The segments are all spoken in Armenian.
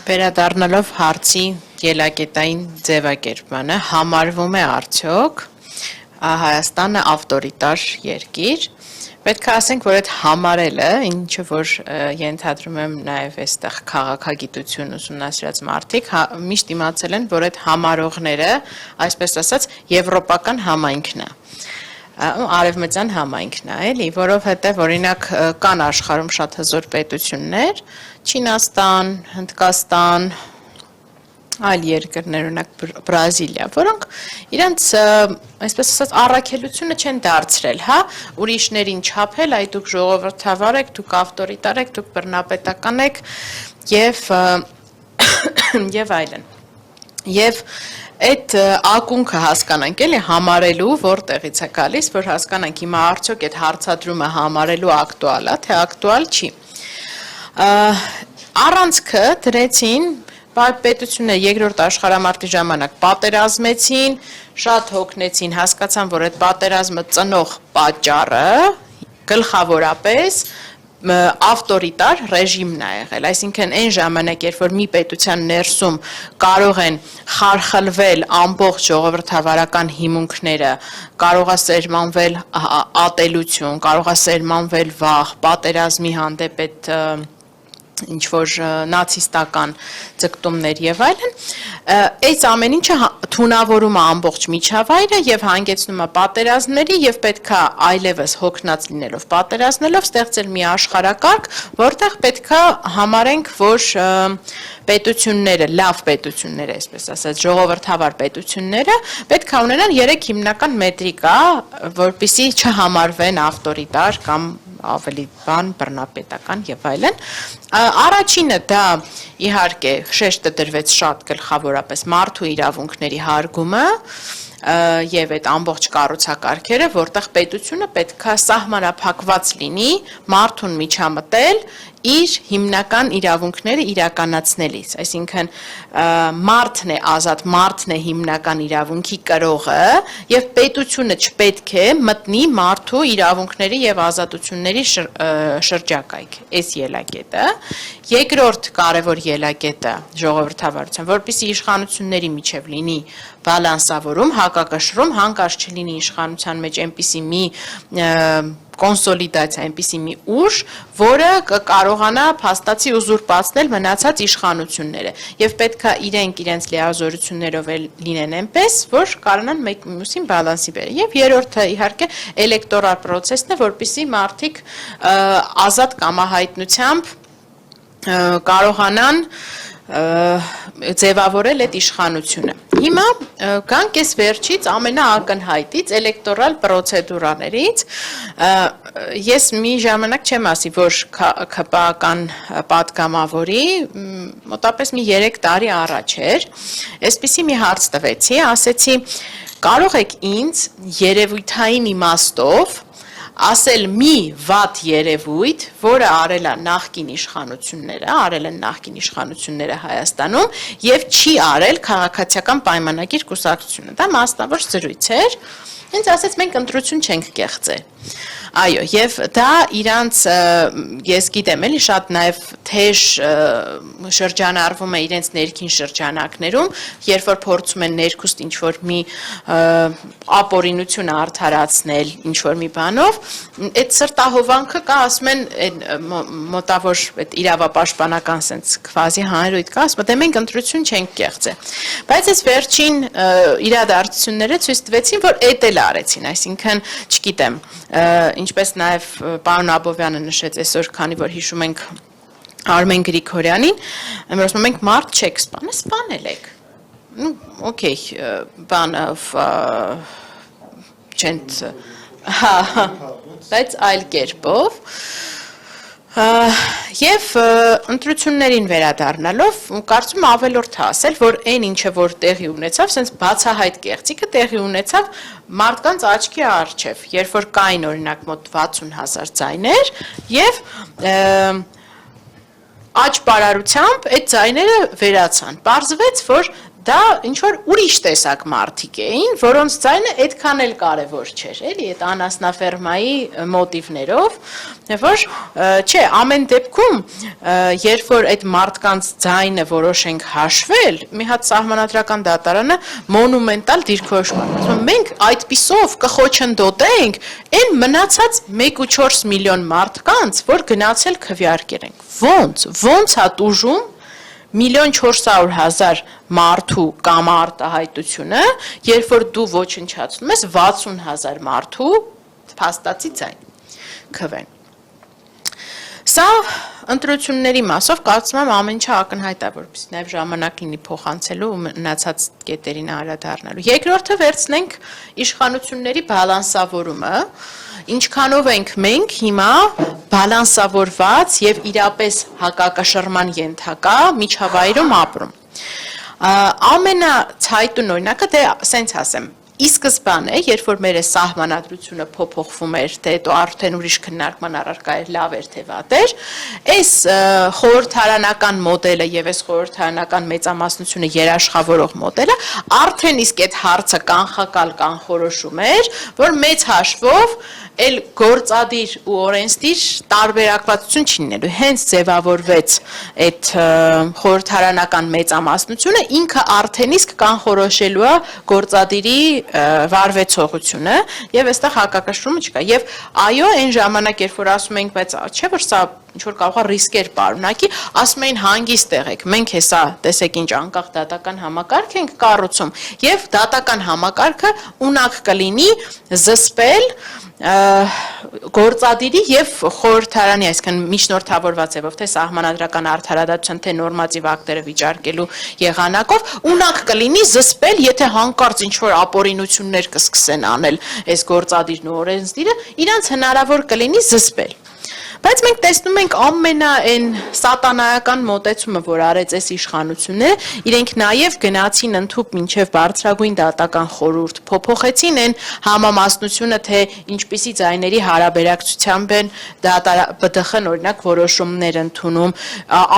Վերադառնալով հարցի ելակետային ձևակերպմանը, համարվում է արդյոք Հայաստանը ավտորիտար երկիր։ Պետք է ասենք, որ այդ համարելը, ինչը որ ենթադրում եմ նաև այստեղ քաղաքագիտություն ուսումնասիրած մարդիկ, միշտ իմացել են, որ այդ համարողները, այսպես ասած, եվրոպական համայնքն է։ Արևմտյան համայնքն է, էլի, որովհետև օրինակ կան աշխարհում շատ հզոր պետություններ, Չինաստան, Հնդկաստան, այլ երկրներ, օրինակ Բրազիլիա, որոնք իրենց, այսպես ասած, առաքելությունը չեն դարձրել, հա, ուրիշներին չափել, այ դուք ժողովրդավար եք, դուք ավտորիտար եք, դուք բռնապետական եք եւ այլն։ Եվ այդ ակունքը հասկանանք էլի համարելու որտեղից է գալիս, որ հասկանանք հիմա արդյոք այդ հարցադրումը համարելու ակտուալ է, թե ակտուալ չի։ Առանցքը դրեցին պետությունները երկրորդ աշխարհամարտի ժամանակ պատերազմեցին, շատ հոգնեցին, հասկացան, որ այդ պատերազմը ծնող պատճառը գլխավորապես ավտորիտար ռեժիմն է եղել, այսինքն այն ժամանակ, երբ որ մի պետության ներսում կարող են խարխլվել ամբողջ ժողովրդավարական հիմունքները, կարող է սերմանվել ատելություն, կարող է սերմանվել վախ, պատերազմի հանդեպ այդ ինչ-որ նացիստական ձգտումներ եւ այլն, այս ամեն ինչը թունավորում է ամբողջ միջավայրը եւ հանգեցնում է պատերազմների եւ պետքա այլևս հոգնած լինելով պատերազմելով ստեղծել մի աշխարհակարգ, որտեղ պետքա համարենք, որ պետությունները, լավ պետությունները, այսպես ասած, ժողովրդավար պետությունները պետք է ունենան 3 հիմնական մետրիկա, որպեսզի չհամարվեն ավտորիտար կամ ավելի բռնապետական եւ այլն։ Առաջինը դա իհարկե շեշտը դրվեց շատ գլխավորապես մարդու իրավունքների հարգումը եւ այդ ամբողջ կառուցակարգերը, որտեղ պետությունը պետքա սահմանափակված լինի մարդուն միջամտել իր հիմնական իրավունքները իրականացնելիս, այսինքն մարդն է ազատ, մարդն է հիմնական իրավունքի կրողը եւ պետությունը չպետք է մտնի մարդու իրավունքների եւ ազատությունների շրջակայք, այս ելակետը։ Երկրորդ կարևոր ելակետը ժողովրդավարության, որպեսզի իշխանությունների միջև լինի բալանսավորում, հակակշռում, հանկարծ չլինի իշխանության մեջ այնպիսի մի կոնսոլիդացիա, այնպիսի մի ուժ, որը կարողանա փաստացի ուզուրպացնել մնացած իշխանությունները եւ պետքա իրենց լիազորություններով լինեն այնպես, որ կարողանան մեկ մյուսին բալանսի բերել։ Եվ երրորդը իհարկե էլեկտորալ պրոցեսն է, որպեսզի մարդիկ ազատ կամահայտնությամբ կարողանան ձևավորել այդ իշխանությունը։ Հիմա գանք այս վերջից ամենաակնհայտից էլեկտորալ պրոցեդուրաներից, ես մի ժամանակ չեմ ասի, որ ՔՊԱ-կան պատգամավորի, մոտապես մի 3 տարի առաջ էր, այսպիսի մի հարց տվեցի, ասեցի, կարող եք ինձ երևույթային իմաստով ասել մի վատ երևույթ, որը արել են նախկին իշխանությունները Հայաստանում եւ չի արել քաղաքացիական պայմանագիր կուսակցությունը։ Դա մասնավոր զրույց էր։ Ինձ ասեց մենք ընտրություն չենք կեղծել։ Այո, եւ դա իրանց ես գիտեմ էլի շատ նաեւ թեժ շրջանառվում է իրենց ներքին շրջանակներում, երբ որ փորձում են ներքուստ ինչ որ մի ապօրինություն արդարացնել ինչ որ մի բանով, այդ սրտահովանքը կա, ասում են մոտավոր այդ իրավապաշտպանական sense քվազի հանրույթ կա, ասում դե մենք ընտրություն չենք կեղծել։ Բայց այս վերջին իրադարձությունները ցույց տվեցին, որ էդ էլ արեցին, այսինքն, չգիտեմ, ինչպես նաև պարոն Աբովյանը նշեց այսօր, քանի որ հիշում ենք Արմեն Գրիգորյանին, ասում մենք մարդ չեք սպանել, սպանել եք։ Okay, բանով չեն, բայց այլ կերպով։ Եվ ընտրություններին վերադառնալով, կարծում ավելորդ ասել, որ այն ինչը որ տեղի ունեցավ, սենց բացահայտ կեղծիքը տեղի ունեցավ մարդկանց աչքի առջև, երբ որ կային օրինակ մոտ 60,000 ձայներ եւ աճ պարարությամբ այդ ձայները վերացան։ Պարզվեց, որ դա ինչ-որ ուրիշ տեսակ մարդիկ էին, որոնց ձայնը այդքան էլ կարևոր չէր, էլի, այդ անասնաֆերմայի մոտիվներով, որ չէ, ամեն դեպքում, երբ որ այդ մարդկանց ձայնը որոշենք հաշվել, մի հատ սահմանադրական դատարանը մոնումենտալ դիրքորոշում է, մենք այդպիսով կխոչընդոտենք այն մնացած 1.4 միլիոն մարդկանց, որ գնացել քվեարկել ենք, ոնց հա տուժում 1.400.000 մարդու կամ արտահայտությունը, երբ որ դու ոչնչացնում ես 60,000 մարդու փաստացի ձայն քվեն։ Սա ընտրությունների մասով կարծում եմ ամեն ինչ ակնհայտ է, որպեսզի նաև ժամանակ լինի փոխանցելու ու մնացած կետերին անդրադառնալու։ Երկրորդը վերցնենք իշխանությունների բալանսավորումը, ինչքանով ենք մենք հիմա բալանսավորված եւ իրապես հակակշռման ենթակա միջավայրում ապրում։ Ամենացայտուն օրինակը դե սենց ասեմ, ի սկզբանե, երբ որ մեր սահմանադրությունը փոփոխվում էր, թե հետո արդեն ուրիշ քննարկման առարկա էր, լավ էր թե վատ էր, այս խորհրդարանական մոդելը եւ այս խորհրդարանական մեծամասնությունը երաշխավորող մոդելը արդեն իսկ այդ հարցը կանխակալ կանխորոշում էր, որ մեծ հաշվով էլ գործադիր ու օրենսդիր տարբերակվածություն չի լինելու, հենց ձևավորվեց այդ խորհրդարանական մեծամասնությունը, ինքը արդեն իսկ կանխորոշելու է գործադիրի վարվեցողությունը եւ այստեղ հակակշռումը չկա եւ այո այն ժամանակ երբ որ ասում ենք բայց չէ որ սա ինչ որ կարող է ռիսկեր պարունակի ասում էին հանգիստ եղեք մենք հեսա տեսեք ինչ անկախ դատական համակարգ ենք կառուցում եւ դատական համակարգը ունակ կլինի զսպել գործադիրի եւ խորհրդարանի, այսինքն միջնորդավորված ձևով, թե սահմանադրական արդարադատության, թե նորմատիվ ակտերը վիճարկելու եղանակով, ունակ կլինի զսպել, եթե հանկարծ ինչ-որ ապօրինություններ կսկսեն անել այս գործադիրն ու օրենսդիրը, իրանց հնարավոր կլինի զսպել։ Բայց մենք տեսնում ենք ամենայն սատանայական մոտեցումը, որ արեց այս իշխանությունը, իրենք նաև գնացին ընդհուպ մինչև բարձրագույն դատական խորհուրդ, փոփոխեցին այն համամասնությունը, թե ինչպիսի ձայների հարաբերակցությամբ են ԲԴԽ-ն օրինակ որոշումներ ընդունում,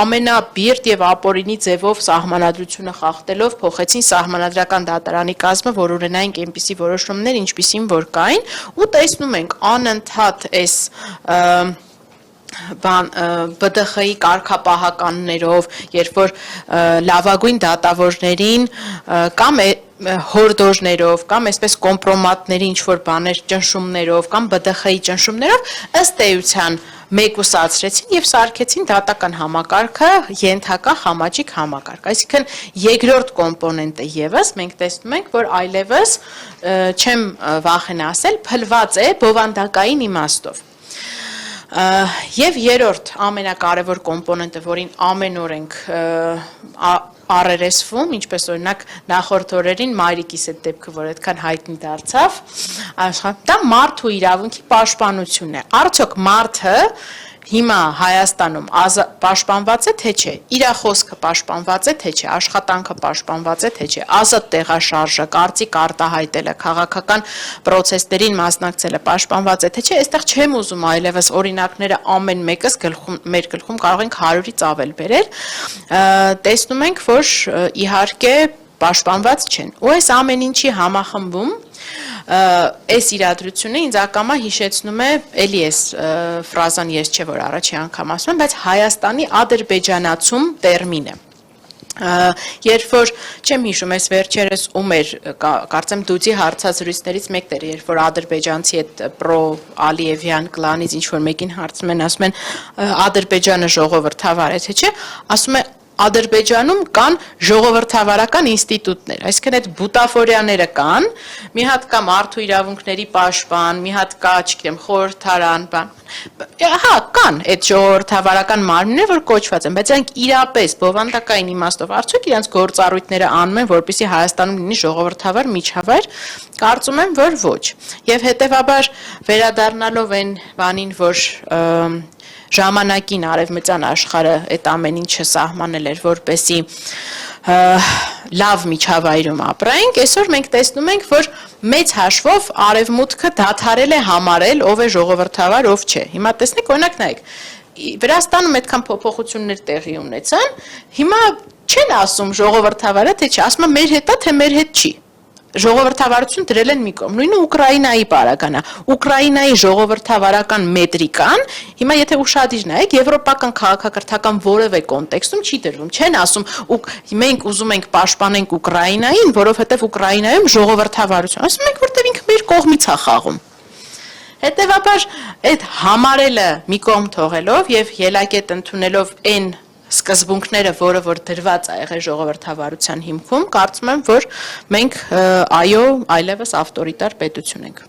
ամենաբիրտ եւ ապօրինի ձևով սահմանադրությունը խախտելով փոխեցին սահմանադրական դատարանի կազմը, որ ունենային այնպիսի որոշումներ, ինչպիսին որ կային, ու տեսնում ենք անընդհատ այս ԲԴԽ-ի կարգապահականներով, երբ որ լավագույն դատավորներին կամ հորդորներով, կամ այսպես կոմպրոմատների ինչ-որ բաներ ճնշումներով, կամ ԲԴԽ-ի ճնշումներով ըստ էության մեկուսացրեցին եւ սարքեցին դատական համակարգը ենթակա համաճիկ համակարգ։ Այսինքն երկրորդ կոմպոնենտը եւս մենք տեսնում ենք, որ այլևս չեմ վախենա ասել, փլված է բովանդակային իմաստով։ Եվ երրորդ ամենակարևոր կոմպոնենտը, որին ամեն օր ենք առերեսվում, ինչպես օրինակ նախորդ օրերին մայրիկիս այդ դեպքը, որ այդքան հայտնի դարձավ, դա մարդու իրավունքի պաշտպանությունն է։ Արդյոք մարդը հիմա Հայաստանում պաշտպանված է թե չէ, իր խոսքը պաշտպանված է թե չէ, աշխատանքը պաշտպանված է թե չէ, ազատ տեղաշարժը, կարծիք արտահայտելը, քաղաքական պրոցեսներին մասնակցելը պաշտպանված է թե չէ, այստեղ չեմ ուզում այլևս օրինակները ամեն մեկս մեր գլխում կարող ենք 100-ից ավել բերել, տեսնում ենք, որ իհարկե պաշտպանված չեն։ Ու այս ամեն ինչի համախմբում այս իրադրությունը ինձ ակամա հիշեցնում է, էլի այս ֆրազան ես չէ որ առաջի անգամ ասում եմ, բայց Հայաստանի ադրբեջանացում տերմինը։ Երբ որ չեմ հիշում այս վերջերս ում էր, կարծեմ դուծի հարցազրույցներից մեկն էր, երբ որ ադրբեջանցի այդ պրո Ալիևյան կլանից ինչ որ մեկին հարցում են, ասում են Ադրբեջանը ժողովրդավար է թե չէ, ասում է Ադրբեջանում կան ժողովրդավարական ինստիտուտներ, այսինքն այդ բուտաֆորյաները կան, մի հատ կա մարդու իրավունքների պաշտպան, մի հատ կա, չգիտեմ, խորհրդարան, հա, կան այդ ժողովրդավարական մարմինները, որ կոչված են, բայց նրանք իրապես բովանդակային իմաստով արդյոք իրենց գործառույթները անում են, որպեսզի Հայաստանում լինի ժողովրդավար միջավայր, կարծում եմ, որ ոչ։ Եվ հետևաբար վերադառնալով այն բանին, որ ժամանակին արևմտյան աշխարհը այդ ամեն ինչը սահմանել էր, որպեսզի լավ միջավայրում ապրենք, այսօր մենք տեսնում ենք, որ մեծ հաշվով արևմուտքը դադարել է համարել ով է ժողովրդավար, ով չէ։ Հիմա տեսնեք, օրինակ նայեք, Վրաստանում այդքան փոփոխություններ տեղի ունեցան, հիմա Չեն ասում ժողովրդավարը թե չի, ասում մեր հետ է թե մեր հետ չի։ Ժողովրդավարություն դրել են մի կողմ, նույնը Ուկրաինայի պարագանա, Ուկրաինայի ժողովրդավարական մետրիկան, հիմա եթե ուշադիր նայեք, եվրոպական քաղաքակրթական որևէ կոնտեքստում չի դրվում, չեն ասում մենք ուզում ենք պաշտպանենք Ուկրաինային, որովհետև Ուկրաինայում ժողովրդավարություն, ասում ենք, որտեղ ինքը մեր կողմից է խաղում։ Հետևաբար այդ համարելը մի կողմ թողելով եւ ելակետ ընդունելով այն սկզբունքները, որ դրված է եղել ժողովրդավարության հիմքում, կարծում եմ, որ մենք այո, այլևս ավտորիտար պետություն ենք։